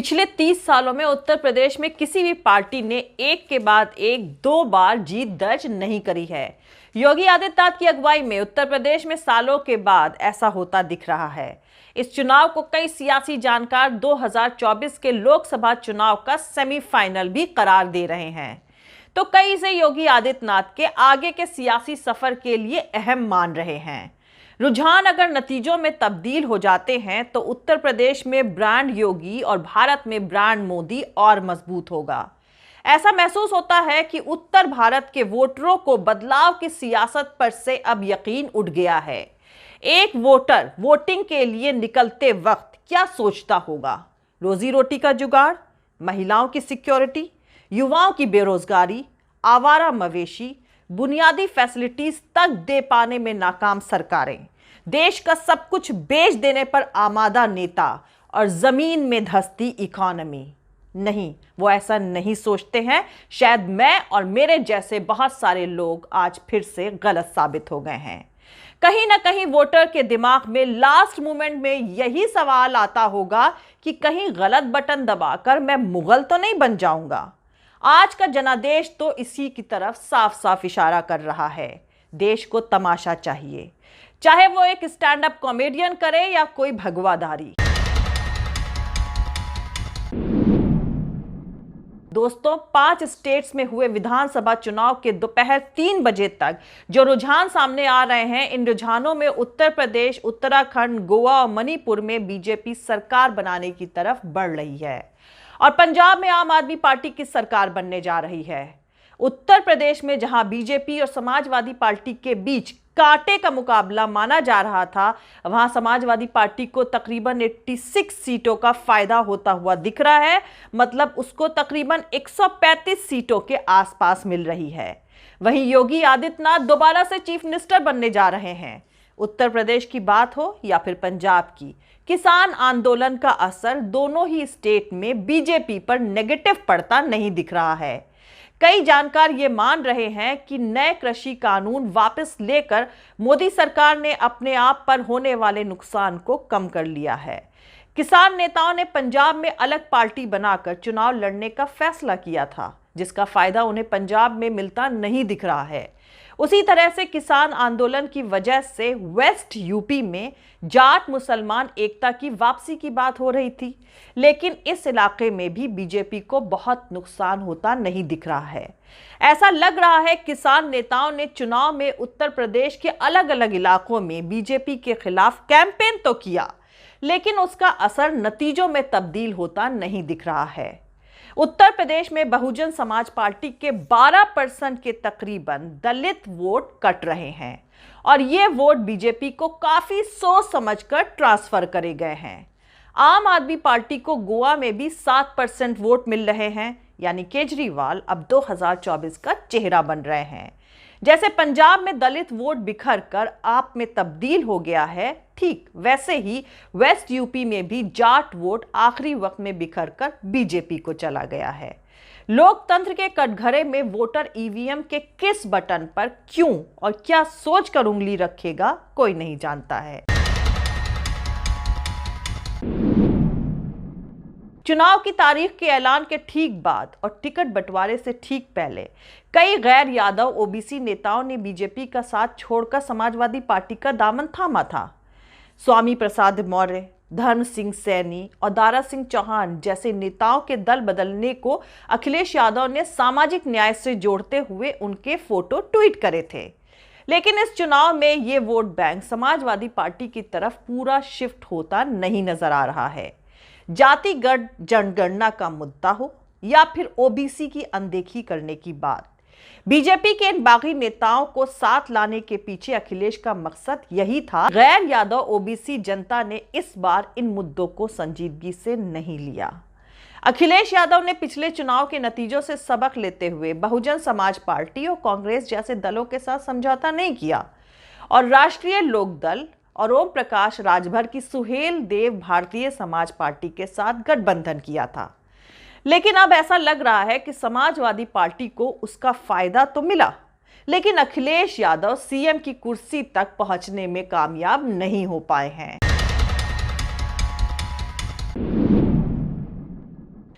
पिछले 30 सालों में उत्तर प्रदेश में किसी भी पार्टी ने एक के बाद एक 2 बार जीत दर्ज नहीं करी है। योगी आदित्यनाथ की अगुवाई में उत्तर प्रदेश में सालों के बाद ऐसा होता दिख रहा है। इस चुनाव को कई सियासी जानकार 2024 के लोकसभा चुनाव का सेमीफाइनल भी करार दे रहे हैं, तो कई इसे योगी आदित्यनाथ के आगे के सियासी सफर के लिए अहम मान रहे हैं। रुझान अगर नतीजों में तब्दील हो जाते हैं तो उत्तर प्रदेश में ब्रांड योगी और भारत में ब्रांड मोदी और मजबूत होगा। ऐसा महसूस होता है कि उत्तर भारत के वोटरों को बदलाव की सियासत पर से अब यकीन उठ गया है। एक वोटर वोटिंग के लिए निकलते वक्त क्या सोचता होगा? रोजी रोटी का जुगाड़, महिलाओं की सिक्योरिटी, युवाओं की बेरोजगारी, आवारा मवेशी, बुनियादी फैसिलिटीज तक दे पाने में नाकाम सरकारें, देश का सब कुछ बेच देने पर आमादा नेता और जमीन में धंसती इकोनॉमी। नहीं, वो ऐसा नहीं सोचते हैं। शायद मैं और मेरे जैसे बहुत सारे लोग आज फिर से गलत साबित हो गए हैं। कहीं ना कहीं वोटर के दिमाग में लास्ट मोमेंट में यही सवाल आता होगा कि कहीं गलत बटन दबाकर मैं मुगल तो नहीं बन जाऊंगा। आज का जनादेश तो इसी की तरफ साफ साफ इशारा कर रहा है। देश को तमाशा चाहिए, चाहे वो एक स्टैंड अप कॉमेडियन करे या कोई भगवाधारी। दोस्तों, 5 स्टेट्स में हुए विधानसभा चुनाव के दोपहर 3 बजे तक जो रुझान सामने आ रहे हैं, इन रुझानों में उत्तर प्रदेश, उत्तराखंड, गोवा और मणिपुर में बीजेपी सरकार बनाने की तरफ बढ़ रही है और पंजाब में आम आदमी पार्टी की सरकार बनने जा रही है। उत्तर प्रदेश में जहां बीजेपी और समाजवादी पार्टी के बीच कांटे का मुकाबला माना जा रहा था, वहां समाजवादी पार्टी को तकरीबन 86 सीटों का फायदा होता हुआ दिख रहा है। मतलब उसको तकरीबन 135 सीटों के आसपास मिल रही है। वहीं योगी आदित्यनाथ दोबारा से चीफ मिनिस्टर बनने जा रहे हैं। उत्तर प्रदेश की बात हो या फिर पंजाब की, किसान आंदोलन का असर दोनों ही स्टेट में बीजेपी पर नेगेटिव पड़ता नहीं दिख रहा है। कई जानकार ये मान रहे हैं कि नए कृषि कानून वापस लेकर मोदी सरकार ने अपने आप पर होने वाले नुकसान को कम कर लिया है। किसान नेताओं ने पंजाब में अलग पार्टी बनाकर चुनाव लड़ने का फैसला किया था, जिसका फायदा उन्हें पंजाब में मिलता नहीं दिख रहा है। उसी तरह से किसान आंदोलन की वजह से वेस्ट यूपी में जाट मुसलमान एकता की वापसी की बात हो रही थी, लेकिन इस इलाके में भी बीजेपी को बहुत नुकसान होता नहीं दिख रहा है। ऐसा लग रहा है किसान नेताओं ने चुनाव में उत्तर प्रदेश के अलग अलग इलाकों में बीजेपी के खिलाफ कैंपेन तो किया, लेकिन उसका असर नतीजों में तब्दील होता नहीं दिख रहा है। उत्तर प्रदेश में बहुजन समाज पार्टी के 12% के तकरीबन दलित वोट कट रहे हैं और ये वोट बीजेपी को काफी सोच समझकर ट्रांसफर करे गए हैं। आम आदमी पार्टी को गोवा में भी 7% वोट मिल रहे हैं, यानी केजरीवाल अब 2024 का चेहरा बन रहे हैं। जैसे पंजाब में दलित वोट बिखर कर आप में तब्दील हो गया है, ठीक वैसे ही वेस्ट यूपी में भी जाट वोट आखिरी वक्त में बिखर कर बीजेपी को चला गया है। लोकतंत्र के कटघरे में वोटर ईवीएम के किस बटन पर क्यों और क्या सोच कर उंगली रखेगा, कोई नहीं जानता है। चुनाव की तारीख के ऐलान के ठीक बाद और टिकट बंटवारे से ठीक पहले कई गैर यादव ओबीसी नेताओं ने बीजेपी का साथ छोड़कर समाजवादी पार्टी का दामन थामा था। स्वामी प्रसाद मौर्य, धर्म सिंह सैनी और दारा सिंह चौहान जैसे नेताओं के दल बदलने को अखिलेश यादव ने सामाजिक न्याय से जोड़ते हुए उनके फोटो ट्वीट करे थे। लेकिन इस चुनाव में ये वोट बैंक समाजवादी पार्टी की तरफ पूरा शिफ्ट होता नहीं नजर आ रहा है। जातिगत जनगणना का मुद्दा हो या फिर ओबीसी की अनदेखी करने की बात, बीजेपी के इन बागी नेताओं को साथ लाने के पीछे अखिलेश का मकसद यही था। गैर यादव ओबीसी जनता ने इस बार इन मुद्दों को संजीदगी से नहीं लिया। अखिलेश यादव ने पिछले चुनाव के नतीजों से सबक लेते हुए बहुजन समाज पार्टी और कांग्रेस जैसे दलों के साथ समझौता नहीं किया और राष्ट्रीय लोक दल और ओम प्रकाश राजभर की सुहेल देव भारतीय समाज पार्टी के साथ गठबंधन किया था। लेकिन अब ऐसा लग रहा है कि समाजवादी पार्टी को उसका फायदा तो मिला, लेकिन अखिलेश यादव सीएम की कुर्सी तक पहुंचने में कामयाब नहीं हो पाए हैं।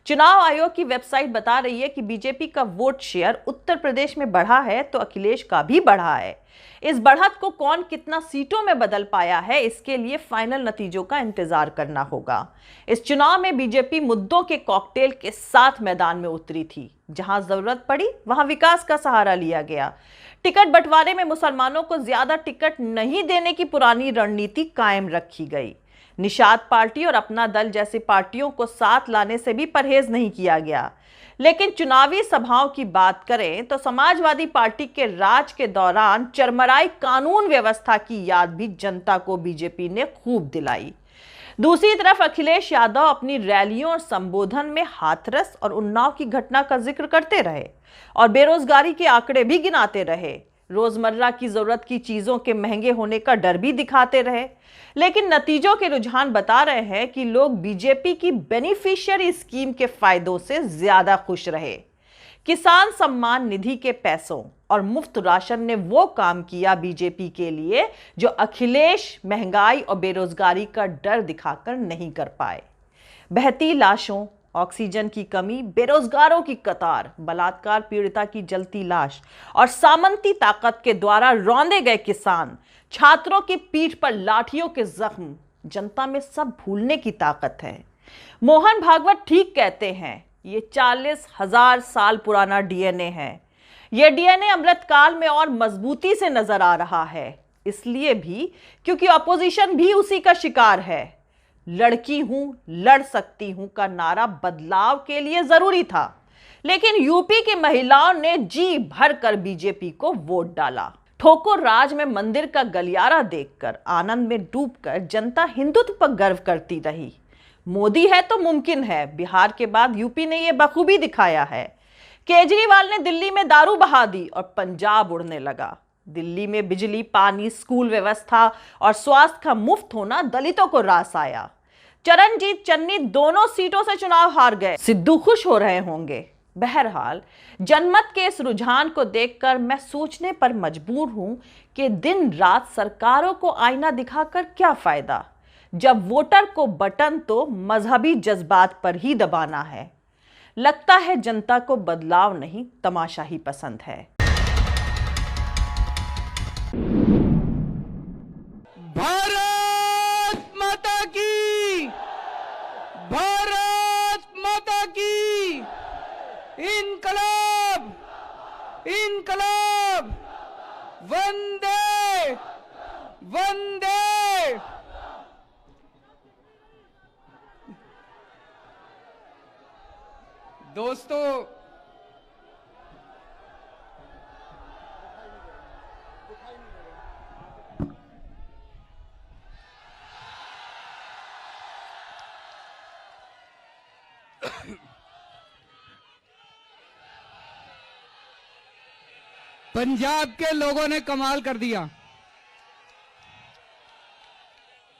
चुनाव आयोग की वेबसाइट बता रही है कि बीजेपी का वोट शेयर उत्तर प्रदेश में बढ़ा है तो अखिलेश का भी बढ़ा है। इस बढ़त को कौन कितना सीटों में बदल पाया है, इसके लिए फाइनल नतीजों का इंतजार करना होगा। इस चुनाव में बीजेपी मुद्दों के कॉकटेल के साथ मैदान में उतरी थी। जहां जरूरत पड़ी वहां विकास का सहारा लिया गया। टिकट बंटवारे में मुसलमानों को ज्यादा टिकट नहीं देने की पुरानी रणनीति कायम रखी गई। निषाद पार्टी और अपना दल जैसी पार्टियों को साथ लाने से भी परहेज नहीं किया गया। लेकिन चुनावी सभाओं की बात करें तो समाजवादी पार्टी के राज के दौरान चरमराई कानून व्यवस्था की याद भी जनता को बीजेपी ने खूब दिलाई। दूसरी तरफ अखिलेश यादव अपनी रैलियों और संबोधन में हाथरस और उन्नाव की घटना का जिक्र करते रहे और बेरोजगारी के आंकड़े भी गिनाते रहे। रोजमर्रा की जरूरत की चीजों के महंगे होने का डर भी दिखाते रहे। लेकिन नतीजों के रुझान बता रहे हैं कि लोग बीजेपी की बेनिफिशियरी स्कीम के फायदों से ज्यादा खुश रहे। किसान सम्मान निधि के पैसों और मुफ्त राशन ने वो काम किया बीजेपी के लिए जो अखिलेश महंगाई और बेरोजगारी का डर दिखाकर नहीं कर पाए। बहती लाशों, ऑक्सीजन की कमी, बेरोजगारों की कतार, बलात्कार पीड़िता की जलती लाश और सामंती ताकत के द्वारा रौंदे गए किसान, छात्रों की पीठ पर लाठियों के जख्म, जनता में सब भूलने की ताकत है। मोहन भागवत ठीक कहते हैं, ये 40,000 साल पुराना डीएनए है। यह डीएनए अमृतकाल में और मजबूती से नजर आ रहा है, इसलिए भी क्योंकि अपोजिशन भी उसी का शिकार है। लड़की हूं, लड़ सकती हूं का नारा बदलाव के लिए जरूरी था, लेकिन यूपी की महिलाओं ने जी भरकर बीजेपी को वोट डाला। ठोकर राज में मंदिर का गलियारा देखकर आनंद में डूबकर जनता हिंदुत्व पर गर्व करती रही। मोदी है तो मुमकिन है, बिहार के बाद यूपी ने यह बखूबी दिखाया है। केजरीवाल ने दिल्ली में दारू बहा दी और पंजाब उड़ने लगा। दिल्ली में बिजली, पानी, स्कूल व्यवस्था और स्वास्थ्य का मुफ्त होना दलितों को रास आया। चरणजीत चन्नी दोनों सीटों से चुनाव हार गए। सिद्धू खुश हो रहे होंगे। बहरहाल जनमत के इस रुझान को देखकर मैं सोचने पर मजबूर हूं कि दिन रात सरकारों को आईना दिखाकर क्या फायदा, जब वोटर को बटन तो मजहबी जज्बात पर ही दबाना है। लगता है जनता को बदलाव नहीं, तमाशा ही पसंद है। भारत माता की, भारत माता की, इनकलाब, इनकलाब, वंदे वंदे। दोस्तों, पंजाब के लोगों ने कमाल कर दिया।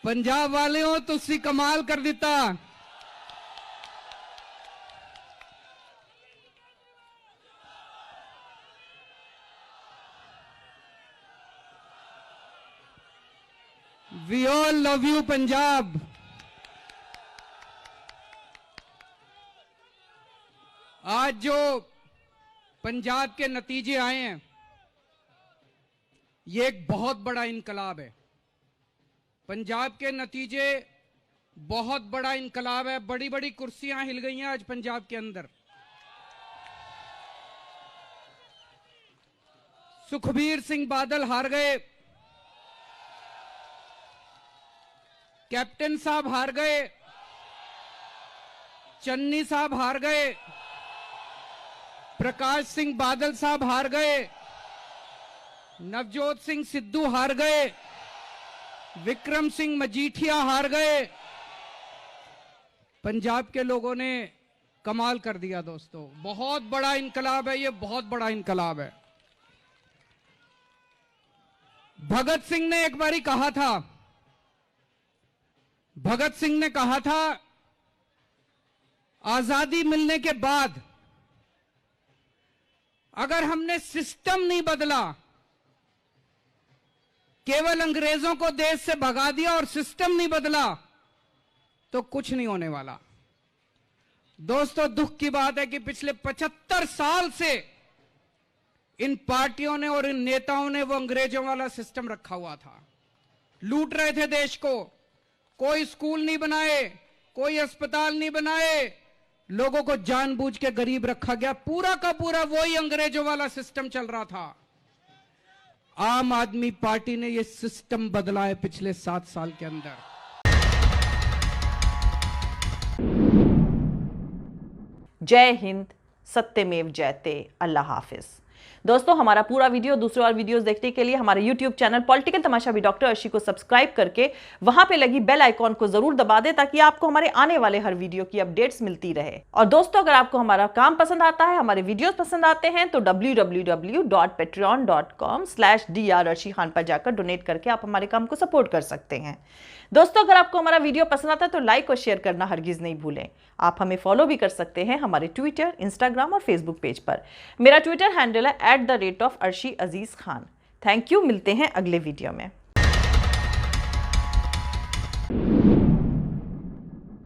पंजाब वालियों तुसी कमाल कर दिता। We all love you Punjab. आज जो पंजाब के नतीजे आए हैं, ये एक बहुत बड़ा इनकलाब है। पंजाब के नतीजे बहुत बड़ा इनकलाब है। बड़ी बड़ी कुर्सियां हिल गई हैं आज पंजाब के अंदर। सुखबीर सिंह बादल हार गए, कैप्टन साहब हार गए, चन्नी साहब हार गए, प्रकाश सिंह बादल साहब हार गए, नवजोत सिंह सिद्धू हार गए, विक्रम सिंह मजीठिया हार गए। पंजाब के लोगों ने कमाल कर दिया दोस्तों। बहुत बड़ा इनकलाब है ये, बहुत बड़ा इनकलाब है। भगत सिंह ने एक बारी कहा था, भगत सिंह ने कहा था, आजादी मिलने के बाद अगर हमने सिस्टम नहीं बदला, केवल अंग्रेजों को देश से भगा दिया और सिस्टम नहीं बदला, तो कुछ नहीं होने वाला। दोस्तों, दुख की बात है कि पिछले 75 साल से इन पार्टियों ने और इन नेताओं ने वो अंग्रेजों वाला सिस्टम रखा हुआ था। लूट रहे थे देश को। कोई स्कूल नहीं बनाए, कोई अस्पताल नहीं बनाए, लोगों को जानबूझ के गरीब रखा गया। पूरा का पूरा वही अंग्रेजों वाला सिस्टम चल रहा था। आम आदमी पार्टी ने ये सिस्टम बदला है पिछले 7 साल के अंदर। जय हिंद, सत्यमेव जयते, अल्लाह हाफिज। दोस्तों, हमारा पूरा वीडियो, दूसरे और वीडियोस देखने के लिए हमारे YouTube चैनल पॉलिटिकल तमाशा भी डॉक्टर अर्शी को सब्सक्राइब करके वहां पे लगी बेल आइकॉन को जरूर दबा दें ताकि आपको हमारे आने वाले हर वीडियो की अपडेट्स मिलती रहे। और दोस्तों, अगर आपको हमारा काम पसंद आता है, हमारे वीडियोस पसंद आते हैं तो www.patreon.com/Dr Arshi Khan पर जाकर डोनेट करके आप हमारे काम को सपोर्ट कर सकते हैं। दोस्तों, अगर आपको हमारा वीडियो पसंद आता है तो लाइक और शेयर करना हरगिज नहीं भूलें। आप हमें फॉलो भी कर सकते हैं हमारे ट्विटर, इंस्टाग्राम और फेसबुक पेज पर। मेरा ट्विटर हैंडल है @arshi Aziz Khan। Thank you, मिलते हैं अगले वीडियो में।